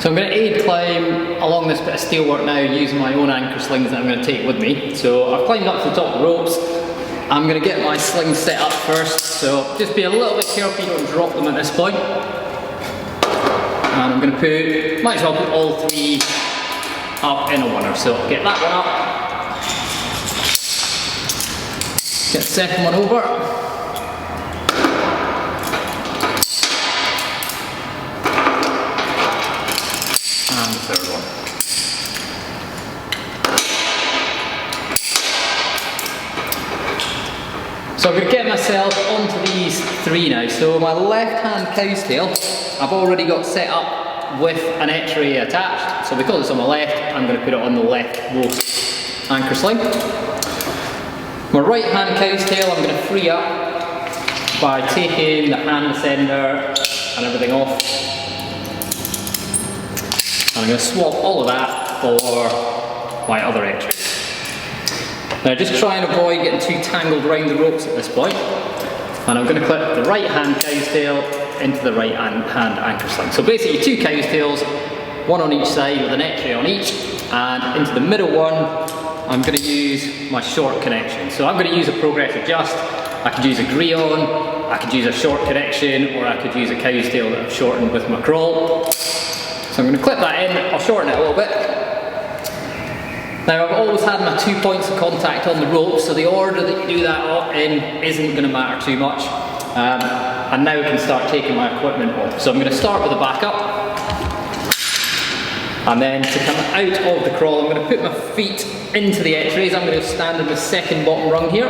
So I'm going to aid climb along this bit of steelwork now using my own anchor slings that I'm going to take with me. So I've climbed up to the top of the ropes. I'm going to get my slings set up first, so just be a little bit careful you don't drop them at this point. And I'm going to put, might as well put all three up in a oneer. So get that one up, get the second one over, and the third one. So I'm going to get myself onto these three now. So my left hand cow's tail, I've already got set up with an X-ray attached. So because it's on my left, I'm going to put it on the leftmost anchor sling. My right hand cow's tail I'm going to free up by taking the hand descender and everything off. And I'm going to swap all of that for my other X-ray. Now just try and avoid getting too tangled around the ropes at this point. And I'm going to clip the right hand cow's tail into the right hand anchor sling. So basically 2 cow's tails, one on each side with an X-ray on each, and into the middle one I'm going to use my short connection. So I'm going to use a progress adjust. I could use a Greon, I could use a short connection, or I could use a cow's tail that I've shortened with my crawl. So I'm going to clip that in, I'll shorten it a little bit. Now I've always had my 2 points of contact on the rope, so the order that you do that in isn't going to matter too much. And now I can start taking my equipment off. So I'm going to start with the backup. And then to come out of the crawl, I'm going to put my feet into the X-rays. I'm going to stand on the second bottom rung here.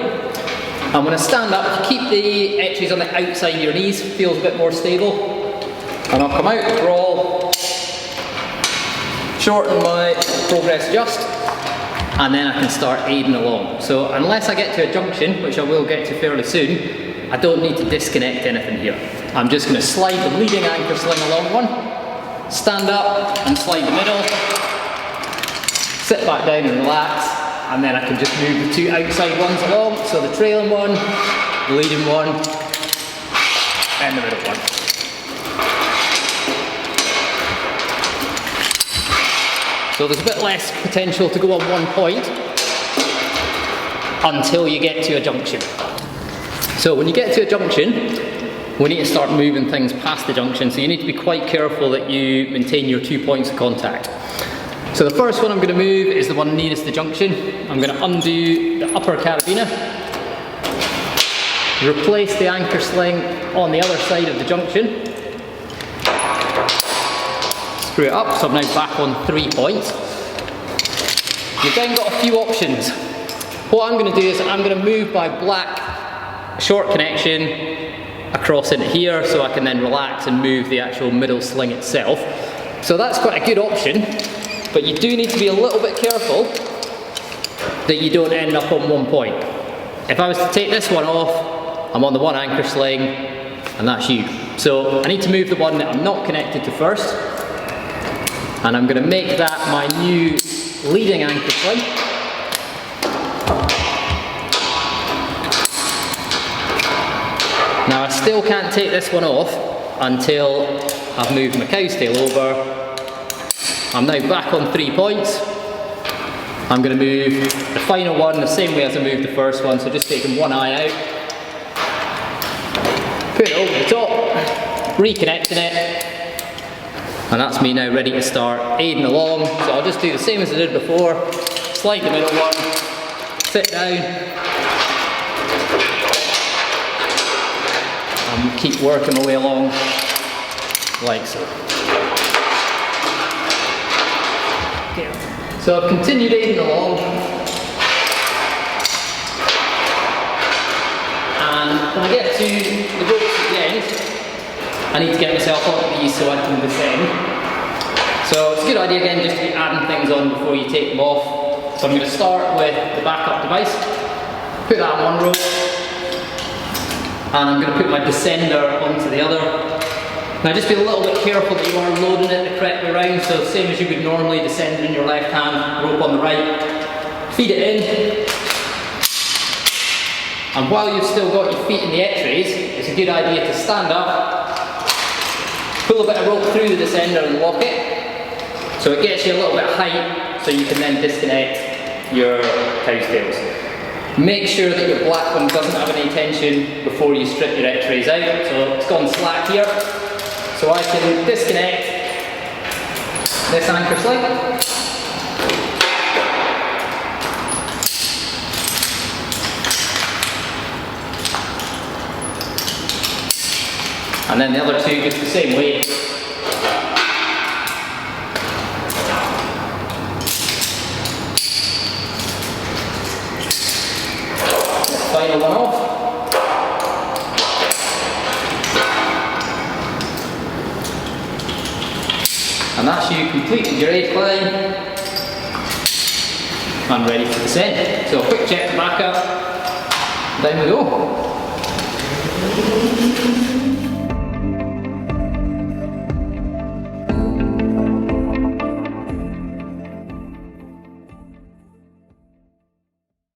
I'm going to stand up, keep the X-rays on the outside of your knees, feels a bit more stable. And I'll come out, crawl, shorten my progress adjust, and then I can start aiding along. So unless I get to a junction, which I will get to fairly soon, I don't need to disconnect anything here. I'm just going to slide the leading anchor sling along one, stand up and slide the middle, sit back down and relax, and then I can just move the 2 outside ones along. So the trailing one, the leading one, and the middle one. So there's a bit less potential to go on one point until you get to a junction. So when you get to a junction, we need to start moving things past the junction, so you need to be quite careful that you maintain your 2 points of contact. So the first one I'm going to move is the one nearest the junction. I'm going to undo the upper carabiner, replace the anchor sling on the other side of the junction, screw it up, so I'm now back on 3 points. You've then got a few options. What I'm going to do is I'm going to move my black short connection across into here, so I can then relax and move the actual middle sling itself. So that's quite a good option, but you do need to be a little bit careful that you don't end up on 1 point. If I was to take this one off, I'm on the one anchor sling, and that's you. So I need to move the one that I'm not connected to first, and I'm going to make that my new leading anchor sling. Now I still can't take this one off until I've moved my cow's tail over. I'm now back on 3 points. I'm going to move the final one the same way as I moved the first one, so just taking one eye out, put it over the top, reconnecting it, and that's me now ready to start aiding along. So I'll just do the same as I did before, slide the middle one, sit down, and keep working my way along like so. So I've continued aiding along, and when I get to the ropes at the end, I need to get myself onto these so I can descend. So it's a good idea again just to be adding things on before you take them off. So I'm going to start with the backup device, put that on one rope, and I'm going to put my descender onto the other. Now just be a little bit careful that you are loading it the correct way around, so same as you would normally descend in your left hand, rope on the right, feed it in, and while you've still got your feet in the X-rays, it's a good idea to stand up, pull a bit of rope through the descender and lock it, So it gets you a little bit of height, so you can then disconnect your cow's tails. Make sure that your black one doesn't have any tension before you strip your X-rays out. So it's gone slack here. So I can disconnect this anchor slide. And then the other two just the same way. Final one off. And that's you completed your edge line and ready for descent. So a quick check to back up. Down we go.